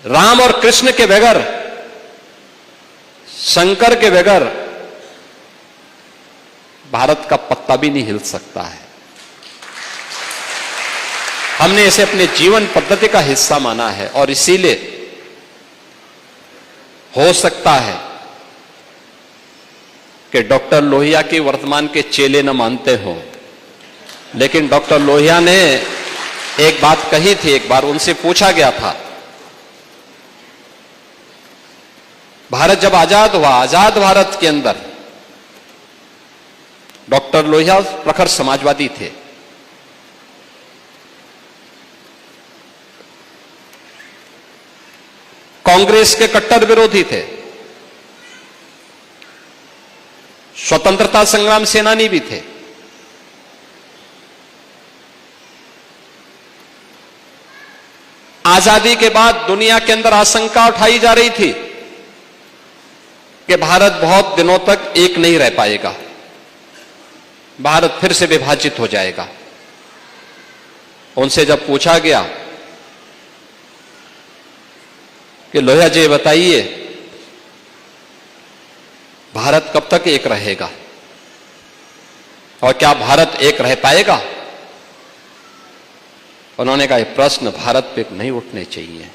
राम और कृष्ण के बगैर, शंकर के बगैर भारत का पत्ता भी नहीं हिल सकता है। हमने इसे अपने जीवन पद्धति का हिस्सा माना है और इसीलिए हो सकता है कि डॉक्टर लोहिया की वर्तमान के चेले न मानते हो, लेकिन डॉक्टर लोहिया ने एक बात कही थी। एक बार उनसे पूछा गया था, भारत जब आजाद हुआ, आजाद भारत के अंदर डॉक्टर लोहिया प्रखर समाजवादी थे। कांग्रेस के कट्टर विरोधी थे, स्वतंत्रता संग्राम सेनानी भी थे। आजादी के बाद दुनिया के अंदर आशंका उठाई जा रही थी कि भारत बहुत दिनों तक एक नहीं रह पाएगा, भारत फिर से विभाजित हो जाएगा। उनसे जब पूछा गया कि लोहिया जी बताइए, भारत कब तक एक रहेगा और क्या भारत एक रह पाएगा? उन्होंने कहा, यह प्रश्न भारत पे नहीं उठने चाहिए।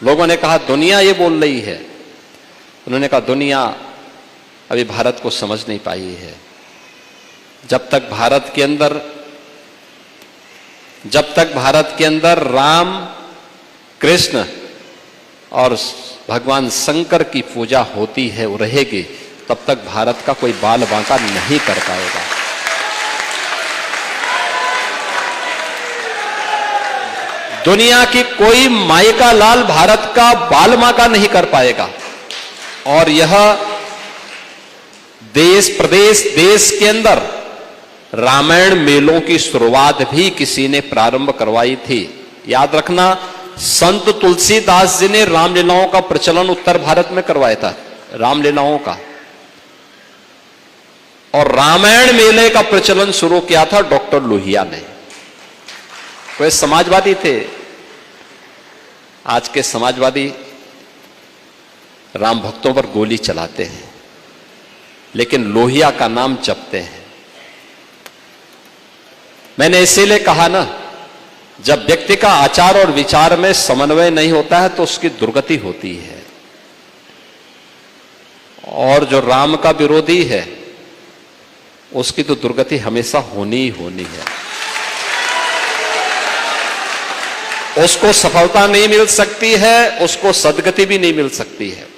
लोगों ने कहा, दुनिया ये बोल रही है। उन्होंने कहा, दुनिया अभी भारत को समझ नहीं पाई है। जब तक भारत के अंदर राम, कृष्ण और भगवान शंकर की पूजा होती है, वो रहेगी, तब तक भारत का कोई बाल बांका नहीं कर पाएगा। दुनिया की कोई माई का लाल भारत का बाल बांका नहीं कर पाएगा। और यह देश प्रदेश देश के अंदर रामायण मेलों की शुरुआत भी किसी ने प्रारंभ करवाई थी। याद रखना, संत तुलसीदास जी ने रामलीलाओं का प्रचलन उत्तर भारत में करवाया था, रामलीलाओं का। और रामायण मेले का प्रचलन शुरू किया था डॉक्टर लोहिया ने। वे समाजवादी थे। आज के समाजवादी राम भक्तों पर गोली चलाते हैं, लेकिन लोहिया का नाम जपते हैं। मैंने इसीलिए कहा ना, जब व्यक्ति का आचार और विचार में समन्वय नहीं होता है तो उसकी दुर्गति होती है। और जो राम का विरोधी है उसकी तो दुर्गति हमेशा होनी ही होनी है। उसको सफलता नहीं मिल सकती है, उसको सद्गति भी नहीं मिल सकती है।